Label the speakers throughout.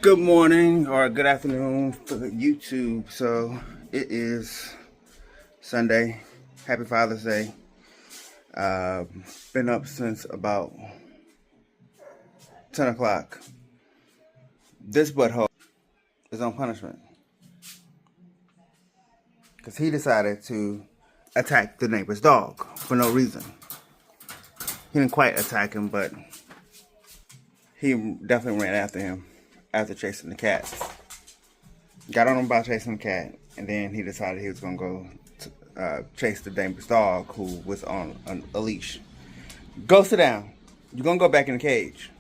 Speaker 1: Good morning or good afternoon for YouTube. So it is Sunday. Happy Father's Day. Been up since about 10 o'clock. This butthole is on punishment because he decided to attack the neighbor's dog for no reason. He didn't quite attack him, but he definitely ran after him after chasing the cat. Got on him by chasing the cat, and then he decided he was going to go chase the neighbor's dog who was on a leash. Go sit down. You're going to go back in the cage.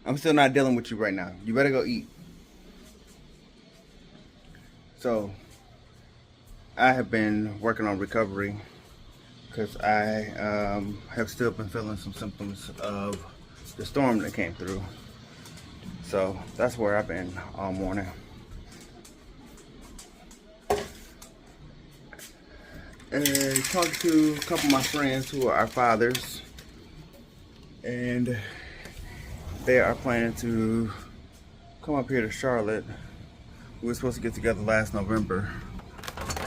Speaker 1: I'm still not dealing with you right now. You better go eat. So, I have been working on recovery because I have still been feeling some symptoms of the storm that came through. So, that's where I've been all morning. And talked to a couple of my friends who are fathers, and they are planning to come up here to Charlotte. We were supposed to get together last November,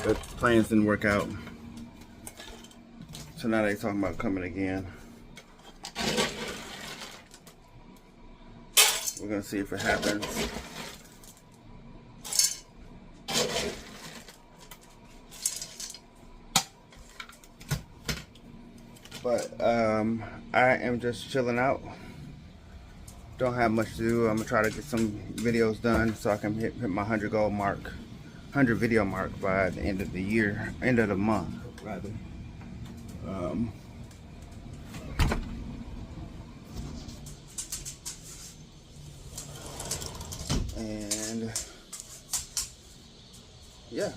Speaker 1: but plans didn't work out. So now they're talking about coming again. We're gonna see if it happens. But I am just chilling out. Don't have much to do. I'm gonna try to get some videos done so I can hit my 100 goal mark, 100 video mark by the end of the year, end of the month, rather. And yeah.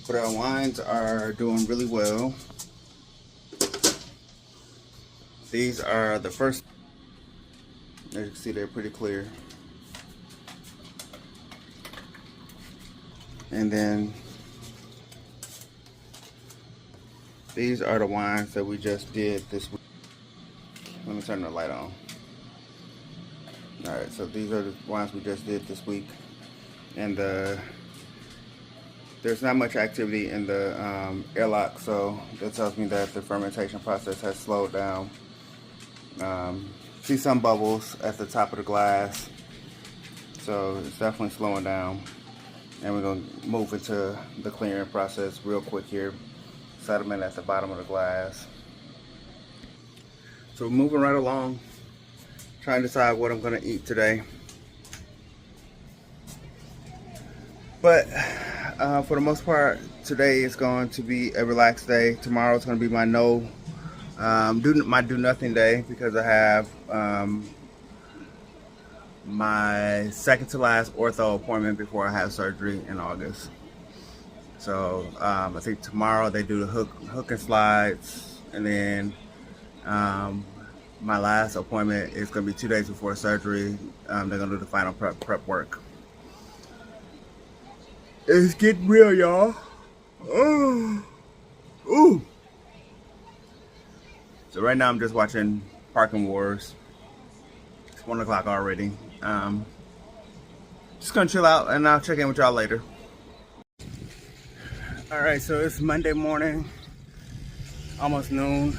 Speaker 1: But our wines are doing really well. These are the first. As you can see, they're pretty clear. And then these are the wines that we just did this week. Let me turn the light on. Alright, so these are the wines we just did this week. And there's not much activity in the airlock, so that tells me that the fermentation process has slowed down. See some bubbles at the top of the glass, so it's definitely slowing down. And we're going to move into the clearing process real quick here. Sediment at the bottom of the glass. So we're moving right along, trying to decide what I'm going to eat today. But for the most part, today is going to be a relaxed day. Tomorrow is going to be my do nothing day because I have my second to last ortho appointment before I have surgery in August. So I think tomorrow they do the hook and slides, and then my last appointment is going to be 2 days before surgery. They're going to do the final prep work. It's getting real, y'all. Oh. Ooh. So right now I'm just watching Parking Wars. It's 1 o'clock already. Just gonna chill out and I'll check in with y'all later. Alright, so it's Monday morning, almost noon.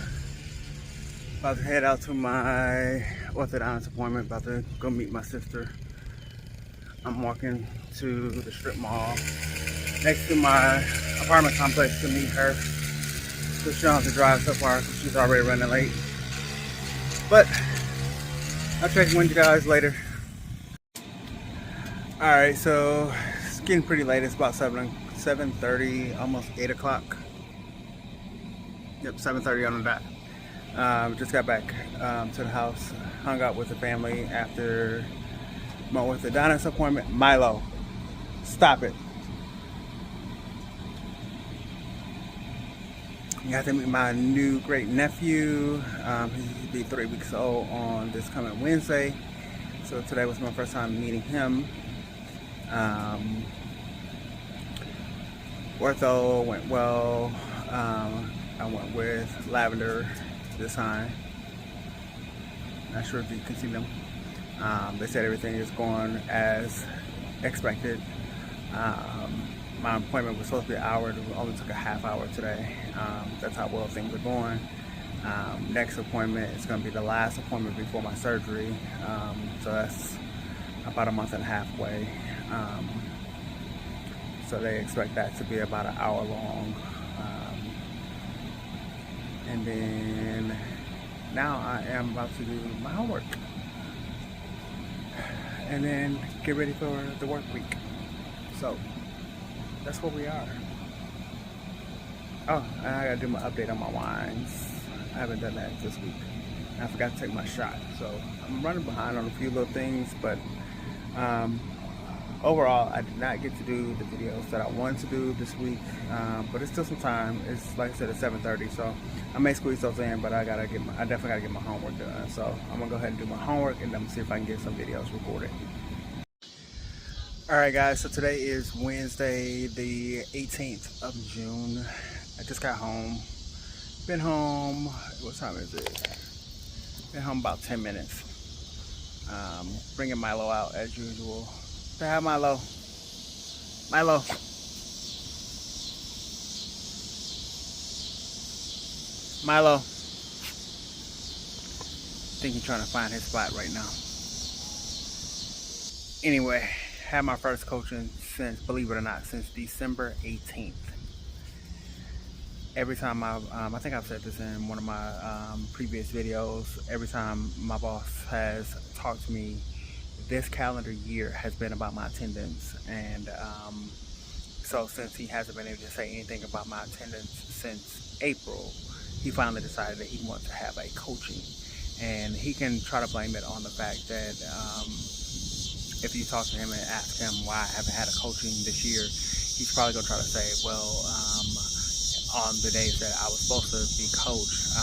Speaker 1: About to head out to my orthodontist appointment, about to go meet my sister. I'm walking to the strip mall next to my apartment complex to meet her. So she don't have to drive so far because she's already running late. But I'll check in with you guys later. Alright, so it's getting pretty late. It's about 7:30, almost 8 o'clock. Yep, 7:30 on the dot. Just got back to the house, hung out with the family after my orthodontist appointment. Milo, stop it. Got to meet my new great nephew. He'll be 3 weeks old on this coming Wednesday. So today was my first time meeting him. Ortho went well. I went with lavender this time. Not sure if you can see them. They said everything is going as expected. My appointment was supposed to be an hour. It only took a half hour today. That's how well things are going. Next appointment is going to be the last appointment before my surgery. So that's about a month and a half away. So they expect that to be about an hour long. And then now I am about to do my homework. And then get ready for the work week. So that's where we are. Oh, and I gotta do my update on my wines. I haven't done that this week. I forgot to take my shot, so I'm running behind on a few little things, but overall, I did not get to do the videos that I wanted to do this week, but it's still some time. It's like I said, it's 7:30, so I may squeeze those in, but I definitely gotta get my homework done. So I'm gonna go ahead and do my homework, and I'm gonna see if I can get some videos recorded. All right, guys. So today is Wednesday, the 18th of June. I just got home. Been home. What time is it? Been home about 10 minutes. Bringing Milo out as usual. Say hi, Milo. Milo. Milo. I think he's trying to find his spot right now. Anyway, had my first coaching since, believe it or not, since December 18th. Every time I think I've said this in one of my previous videos, every time my boss has talked to me, this calendar year has been about my attendance. And so since he hasn't been able to say anything about my attendance since April, he finally decided that he wants to have a coaching. And he can try to blame it on the fact that if you talk to him and ask him why I haven't had a coaching this year, he's probably going to try to say, well, on the days that I was supposed to be coached,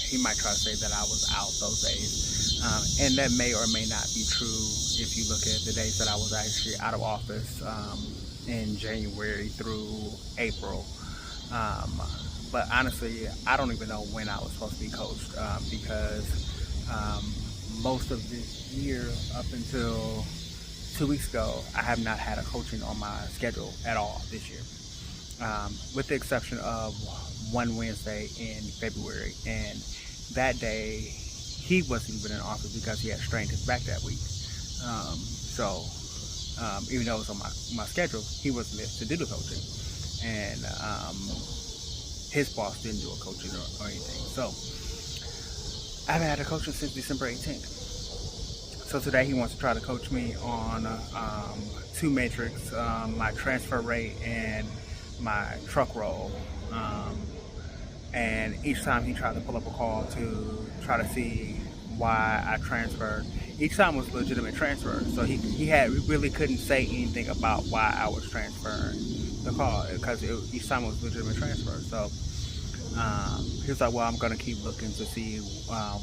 Speaker 1: he might try to say that I was out those days. And that may or may not be true if you look at the days that I was actually out of office in January through April. But honestly, I don't even know when I was supposed to be coached because most of this year up until 2 weeks ago, I have not had a coaching on my schedule at all this year. With the exception of one Wednesday in February, and that day he wasn't even in office because he had strained his back that week. So even though it was on my schedule, he wasn't there to do the coaching, and his boss didn't do a coaching or anything. So I haven't had a coaching since December 18th. So today he wants to try to coach me on two metrics, my transfer rate and my truck roll, and each time he tried to pull up a call to try to see why I transferred, each time was legitimate transfer, so he really couldn't say anything about why I was transferring the call because each time was legitimate transfer. So he was like, well, I'm going to keep looking to see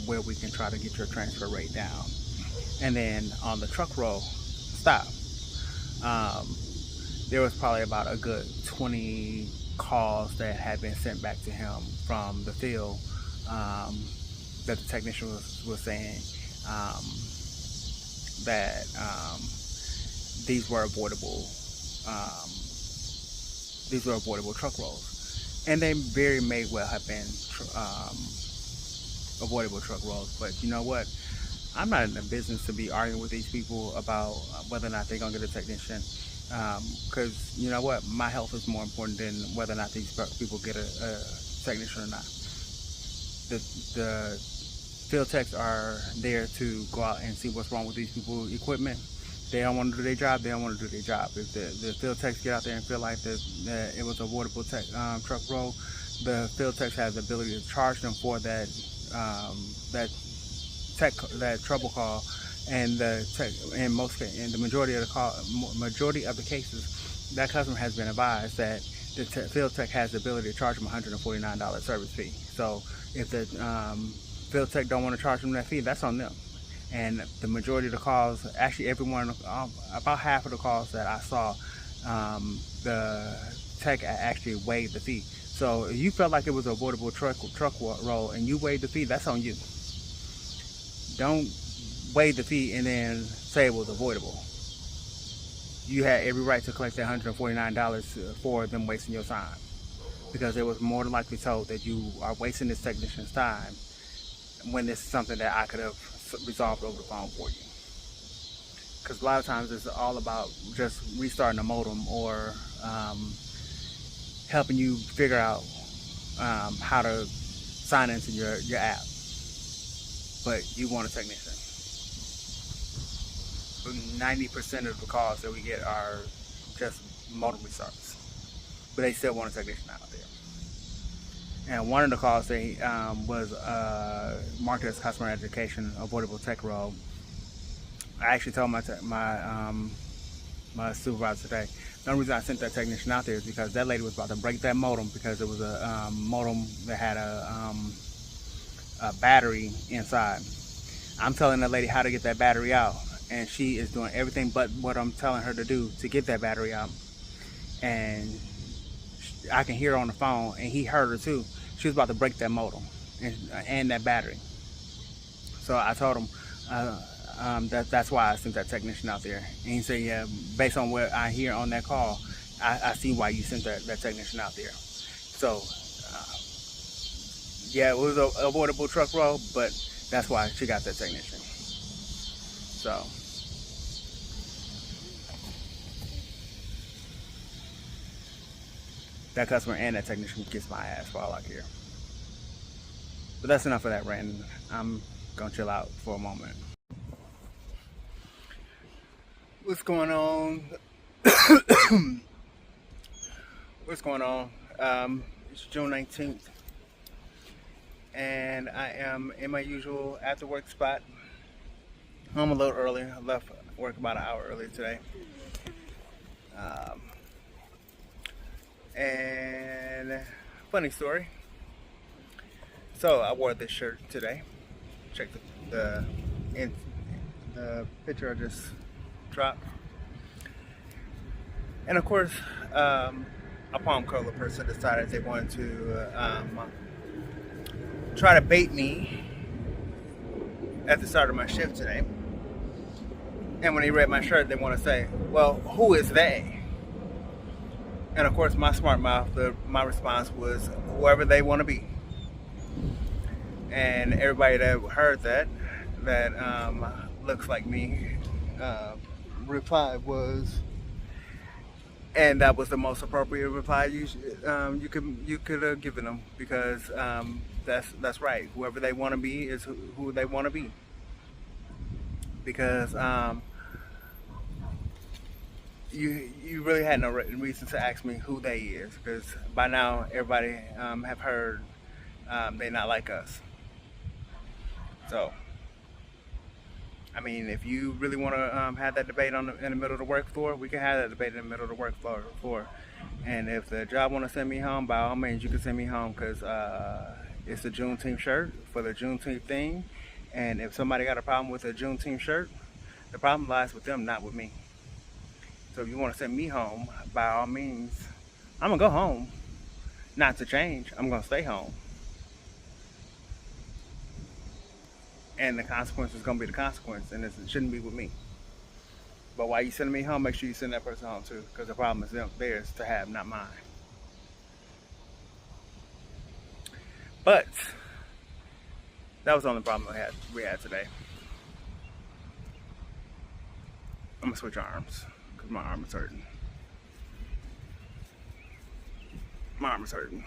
Speaker 1: where we can try to get your transfer rate down. And then on the truck roll stop, there was probably about a good 20 calls that had been sent back to him from the field that the technician was saying that these were avoidable truck rolls, and they very may well have been avoidable truck rolls. But you know what? I'm not in the business to be arguing with these people about whether or not they're gonna get a technician. Because you know what, my health is more important than whether or not these people get a technician or not. The field techs are there to go out and see what's wrong with these people's equipment. They don't want to do their job, they don't want to do their job. If the field techs get out there and feel like that it was a avoidable truck roll, the field techs have the ability to charge them for that trouble call. And in the majority of the cases, that customer has been advised that the field tech has the ability to charge them $149 service fee. So if the field tech don't want to charge them that fee, that's on them. And the majority of the calls, actually about half of the calls that I saw, the tech actually waived the fee. So if you felt like it was an avoidable truck roll and you waived the fee, that's on you. Don't waive the fee and then say it was avoidable. You had every right to collect that $149 for them wasting your time, because it was more than likely told that you are wasting this technician's time when this is something that I could have resolved over the phone for you. Because a lot of times it's all about just restarting a modem or helping you figure out how to sign into your app. But you want a technician. 90% of the calls that we get are just modem restarts, but they still want a technician out there. And one of the calls they was marketed as customer education, avoidable tech role. I actually told my supervisor today, the only reason I sent that technician out there is because that lady was about to break that modem, because it was a modem that had a battery inside. I'm telling that lady how to get that battery out, and she is doing everything but what I'm telling her to do to get that battery out. And I can hear her on the phone, and he heard her too. She was about to break that modem and that battery. So I told him that's why I sent that technician out there. And he said, yeah, based on what I hear on that call, I see why you sent that technician out there. So yeah, it was an avoidable truck roll, but that's why she got that technician. So that customer and that technician gets my ass for all I care. But that's enough of that ranting. I'm gonna chill out for a moment. What's going on? What's going on? It's June 19th, and I am in my usual after work spot. I'm a little early. I left work about an hour early today. And funny story. So I wore this shirt today. Check the picture I just dropped. And of course, a palm color person decided they wanted to try to bait me at the start of my shift today. And when they read my shirt, they want to say, well, who is they? And of course, my smart mouth, my response was, whoever they want to be. And everybody that heard that looks like me, reply was, and that was the most appropriate reply you could have given them, because that's right. Whoever they want to be is who they want to be. Because you really had no reason to ask me who they is, because by now everybody have heard they not like us. So I mean, if you really want to have that debate in the middle of the work floor, we can have that debate in the middle of the work floor. And if the job want to send me home, by all means, you can send me home, because it's a Juneteenth shirt for the Juneteenth thing. And if somebody got a problem with a Juneteenth shirt, the problem lies with them, not with me. So if you want to send me home, by all means, I'm going to go home. Not to change. I'm going to stay home. And the consequence is going to be the consequence, and it shouldn't be with me. But while you sending me home, make sure you send that person home too, because the problem is theirs to have, not mine. But that was the only problem we had today. I'm gonna switch arms because my arm is hurting. My arm is hurting.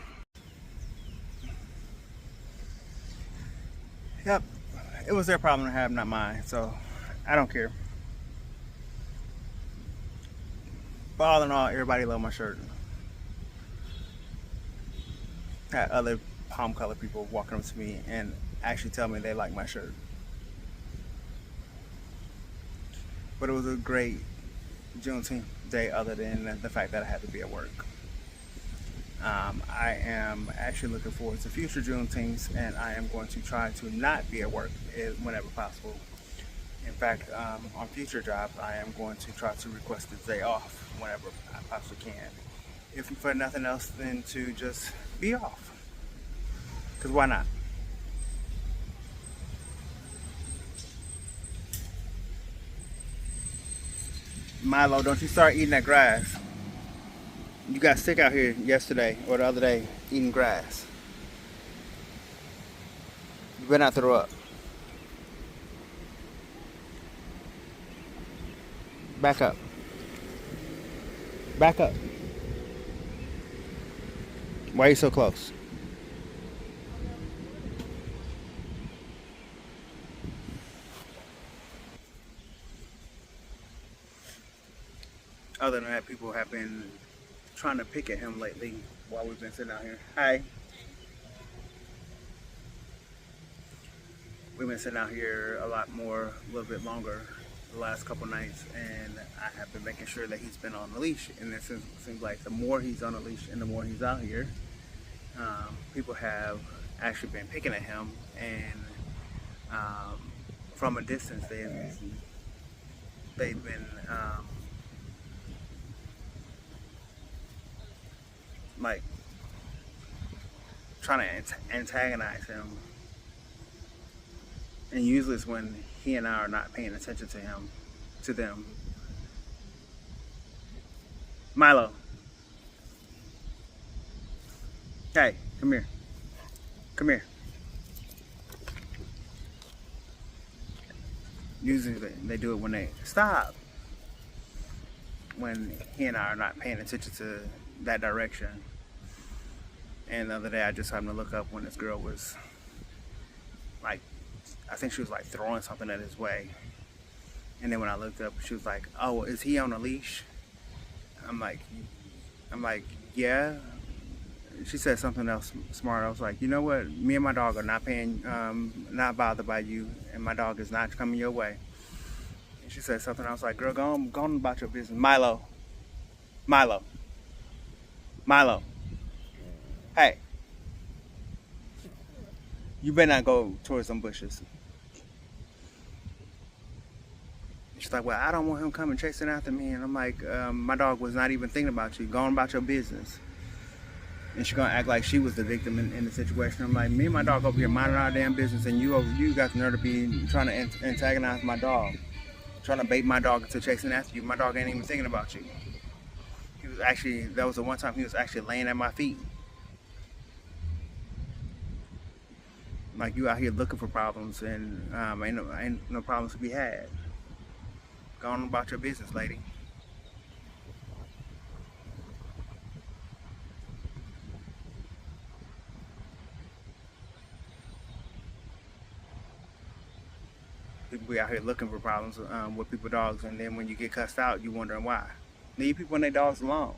Speaker 1: Yep. It was their problem to have, not mine, so I don't care. But all in all, everybody loved my shirt. Had other palm color people walking up to me and actually tell me they like my shirt. But it was a great Juneteenth day, other than the fact that I had to be at work. I am actually looking forward to future Juneteenths, and I am going to try to not be at work whenever possible. In fact, on future jobs, I am going to try to request a day off whenever I possibly can. If for nothing else than to just be off. Because why not? Milo, don't you start eating that grass. You got sick out here yesterday or the other day eating grass. You better not throw up. Back up. Back up. Why are you so close? Other than that, people have been trying to pick at him lately while we've been sitting out here. Hi. We've been sitting out here a lot more, a little bit longer the last couple nights, and I have been making sure that he's been on the leash. And it seems like the more he's on the leash and the more he's out here, people have actually been picking at him, and from a distance they've been like trying to antagonize him, and usually it's when he and I are not paying attention to them. Milo, hey, come here, come here. Usually they do it when they stop, when he and I are not paying attention to that direction. And the other day I just happened to look up when this girl was like, I think she was like throwing something at his way. And then when I looked up, she was like, oh, is he on a leash? I'm like, yeah. She said something else smart. I was like, you know what? Me and my dog are not bothered by you, and my dog is not coming your way. And she said something. I was like, girl, go on about your business. Milo. Hey. You better not go towards them bushes. She's like, well, I don't want him coming chasing after me. And I'm like, my dog was not even thinking about you. Go on about your business. And she's gonna act like she was the victim in the situation. I'm like, me and my dog over here minding our damn business, and you got the nerve to be trying to antagonize my dog, trying to bait my dog into chasing after you. My dog ain't even thinking about you. He was actually, that was the one time he was actually laying at my feet. Like, you out here looking for problems, and ain't no problems to be had. Go on about your business, lady. People be out here looking for problems with people's dogs, and then when you get cussed out, you wondering why. Leave people and their dogs alone.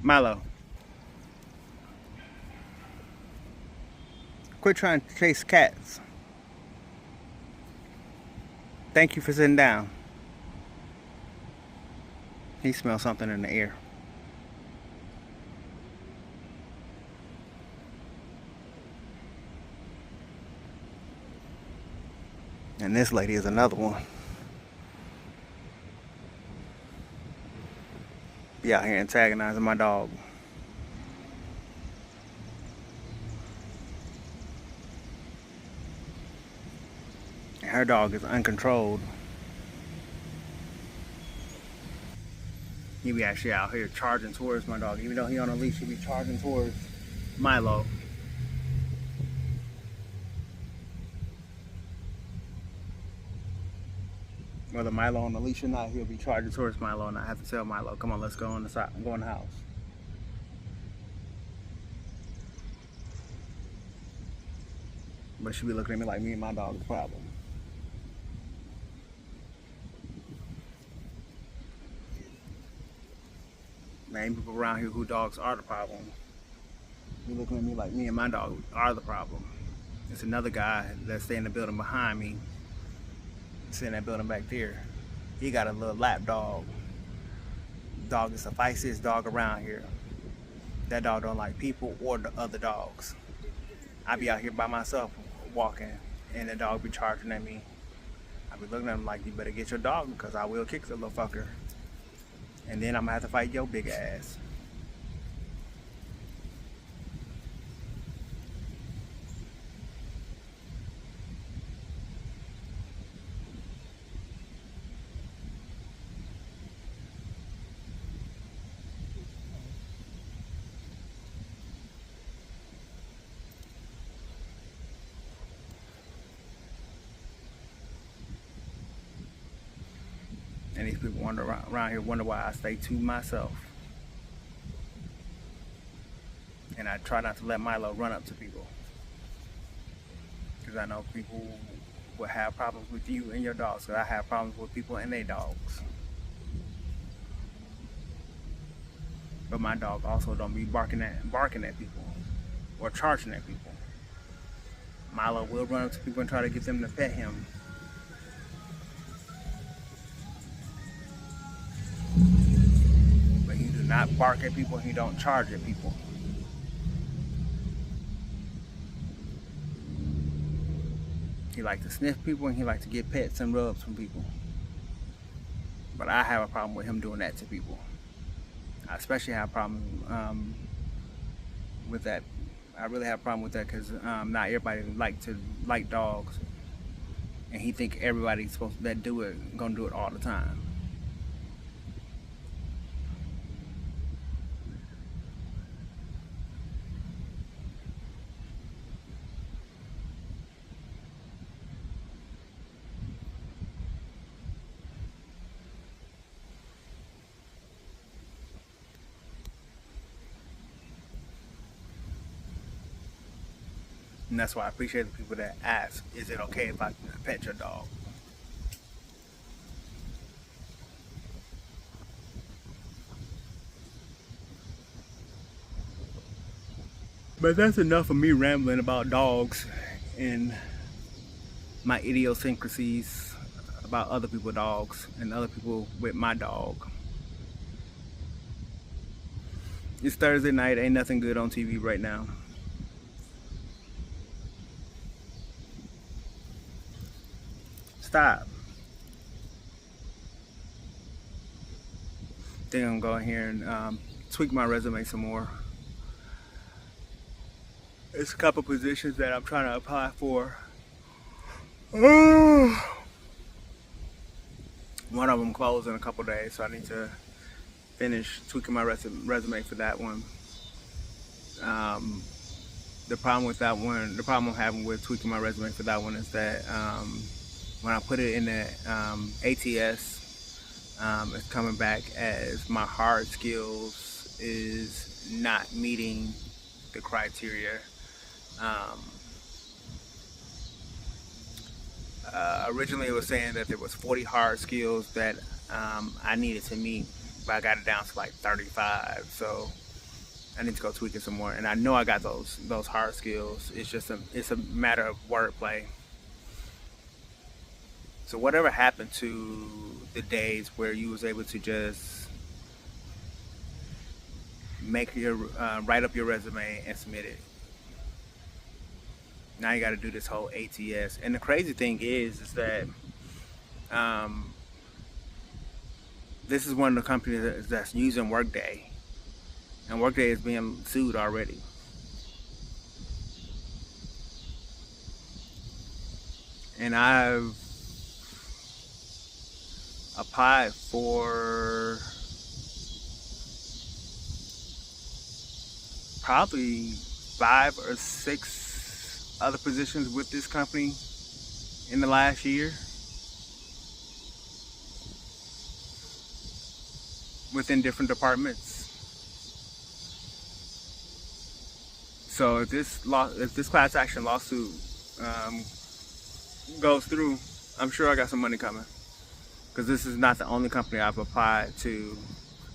Speaker 1: Milo, quit trying to chase cats. Thank you for sitting down. He smells something in the air. And this lady is another one. Be out here antagonizing my dog. And her dog is uncontrolled. He be actually out here charging towards my dog. Even though he on a leash, he be charging towards Milo. Whether Milo on the leash or not, he'll be charging towards Milo, and I have to tell Milo, come on, let's go in the house. But she be looking at me like me and my dog is the problem. Man, people around here who dogs are the problem. Be looking at me like me and my dog are the problem. It's another guy that stay in the building behind me. It's in that building back there. He got a little lap dog. Dog is the feistiest dog around here. That dog don't like people or the other dogs. I be out here by myself walking, and the dog be charging at me. I be looking at him like, you better get your dog, because I will kick the little fucker. And then I'm gonna have to fight your big ass. And these people wander around here wonder why I stay to myself. And I try not to let Milo run up to people. Because I know people will have problems with you and your dogs. Because I have problems with people and their dogs. But my dog also don't be barking at people. Or charging at people. Milo will run up to people and try to get them to pet him. But he do not bark at people. He don't charge at people. He like to sniff people and he like to get pets and rubs from people. But I have a problem with him doing that to people. I especially have a problem with that. I really have a problem with that because not everybody like dogs, and he think everybody's supposed to do it, gonna do it all the time. And that's why I appreciate the people that ask, is it okay if I pet your dog? But that's enough of me rambling about dogs and my idiosyncrasies about other people's dogs and other people with my dog. It's Thursday night, ain't nothing good on TV right now. Stop. I think I'm going here and tweak my resume some more. There's a couple positions that I'm trying to apply for. One of them closed in a couple days, so I need to finish tweaking my resume for that one. The problem with that one, the problem I'm having with tweaking my resume for that one is that when I put it in the ATS, it's coming back as my hard skills is not meeting the criteria. Originally it was saying that there was 40 hard skills that I needed to meet, but I got it down to like 35, so I need to go tweak it some more. And I know I got those hard skills. It's just it's a matter of wordplay. So whatever happened to the days where you was able to just make your write up your resume and submit it? Now you got to do this whole ATS. And the crazy thing is that this is one of the companies that's using Workday, and Workday is being sued already. And I've applied for probably 5 or 6 other positions with this company in the last year, within different departments. So if this class action lawsuit goes through, I'm sure I got some money coming, because this is not the only company I've applied to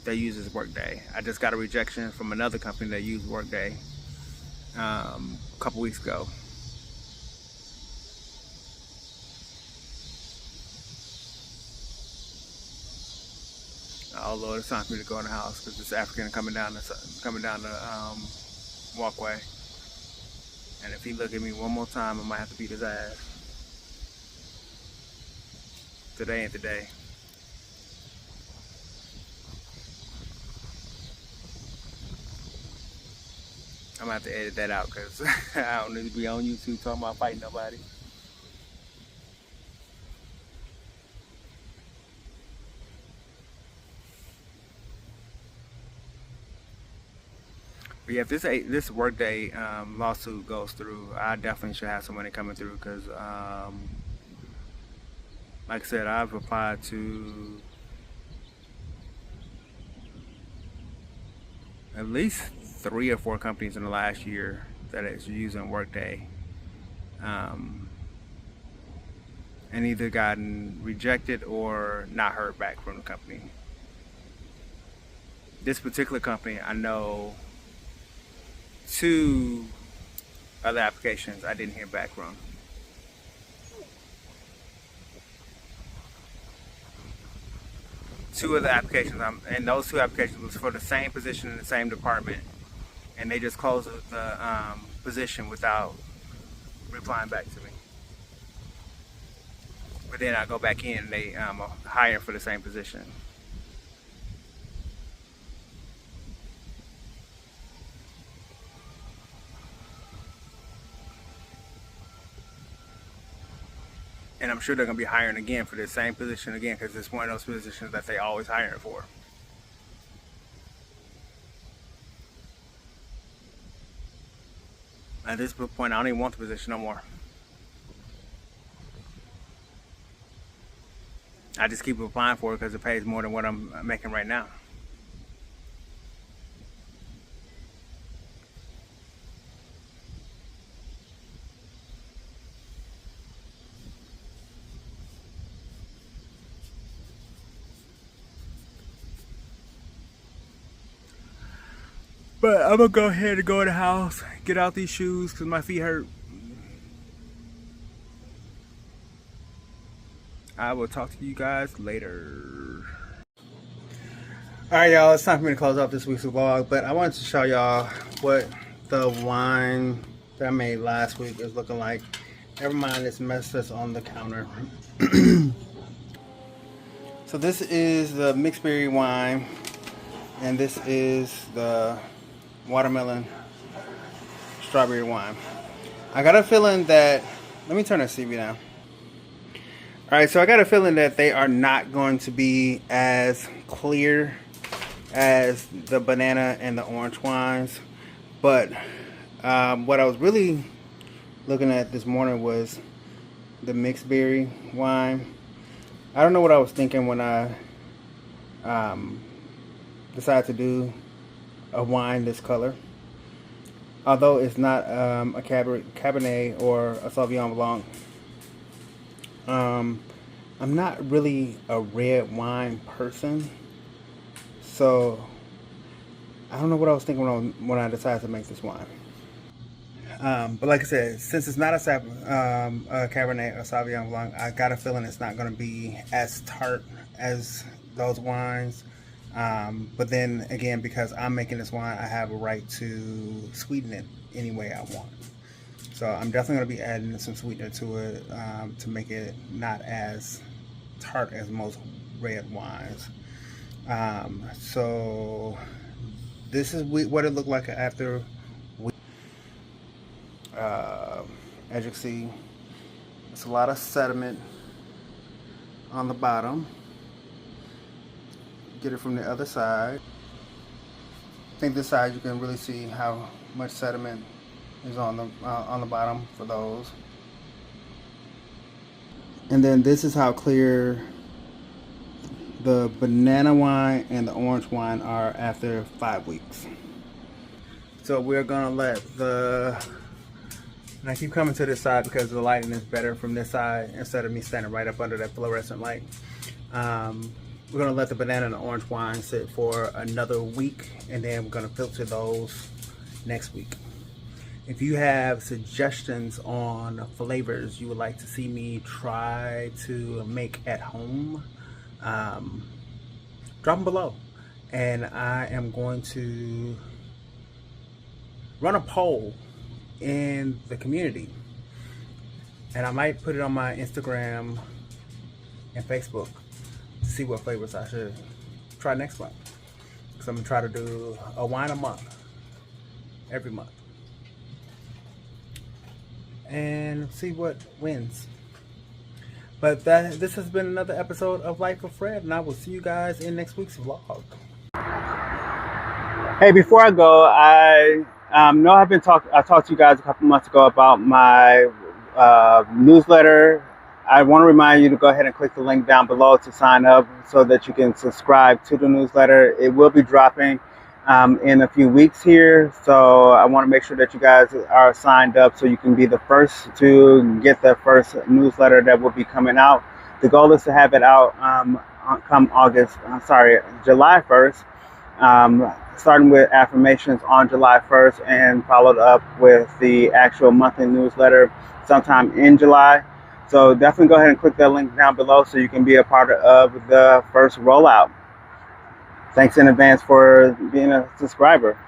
Speaker 1: that uses Workday. I just got a rejection from another company that used Workday a couple weeks ago. Oh Lord, it's time for me to go in the house because this African coming down the walkway, and if he look at me one more time, I might have to beat his ass. Today ain't the day. I'm gonna have to edit that out because I don't need to be on YouTube talking about fighting nobody. But yeah, if this workday lawsuit goes through, I definitely should have some money coming through because, like I said, I've applied to at least 3 or 4 companies in the last year that is using Workday, and either gotten rejected or not heard back from the company. This particular company, I know 2 other applications I didn't hear back from. Two other applications, and those 2 applications was for the same position in the same department, and they just closed the position without replying back to me. But then I go back in, and they hire for the same position. And I'm sure they're going to be hiring again for the same position again because it's one of those positions that they always hire for. At this point, I don't even want the position no more. I just keep applying for it because it pays more than what I'm making right now. But I'm gonna go ahead and go in the house, get out these shoes because my feet hurt. I will talk to you guys later. Alright, y'all, it's time for me to close off this week's vlog, but I wanted to show y'all what the wine that I made last week is looking like. Never mind this mess that's on the counter. So this is the mixed berry wine, and this is the watermelon strawberry wine. I got a feeling that, let me turn the CV down. Alright, so I got a feeling that they are not going to be as clear as the banana and the orange wines. But what I was really looking at this morning was the mixed berry wine. I don't know what I was thinking when I decided to do a wine this color. Although it's not a Cabernet or a Sauvignon Blanc. I'm not really a red wine person, so I don't know what I was thinking when I decided to make this wine. But like I said, since it's not a Cabernet or Sauvignon Blanc, I got a feeling it's not going to be as tart as those wines. But then again, because I'm making this wine, I have a right to sweeten it any way I want. So I'm definitely going to be adding some sweetener to it to make it not as tart as most red wines. So this is what it looked like after. As you can see, it's a lot of sediment on the bottom. Get it from the other side. I think this side you can really see how much sediment is on the bottom for those. And then this is how clear the banana wine and the orange wine are after 5 weeks. So we're gonna let and I keep coming to this side because the lighting is better from this side instead of me standing right up under that fluorescent light. We're gonna let the banana and the orange wine sit for another week, and then we're gonna filter those next week. If you have suggestions on flavors you would like to see me try to make at home, drop them below. And I am going to run a poll in the community. And I might put it on my Instagram and Facebook to see what flavors I should try next month. Because I'm going to try to do a wine a month, every month. and see what wins. But this has been another episode of Life with Fred, and I will see you guys in next week's vlog. Hey, before I go, I know I talked to you guys a couple months ago about my newsletter. I want to remind you to go ahead and click the link down below to sign up so that you can subscribe to the newsletter. It will be dropping in a few weeks here, so I want to make sure that you guys are signed up so you can be the first to get the first newsletter that will be coming out. The goal is to have it out come July 1st. Starting with affirmations on July 1st and followed up with the actual monthly newsletter sometime in July. So definitely go ahead and click that link down below so you can be a part of the first rollout. Thanks in advance for being a subscriber.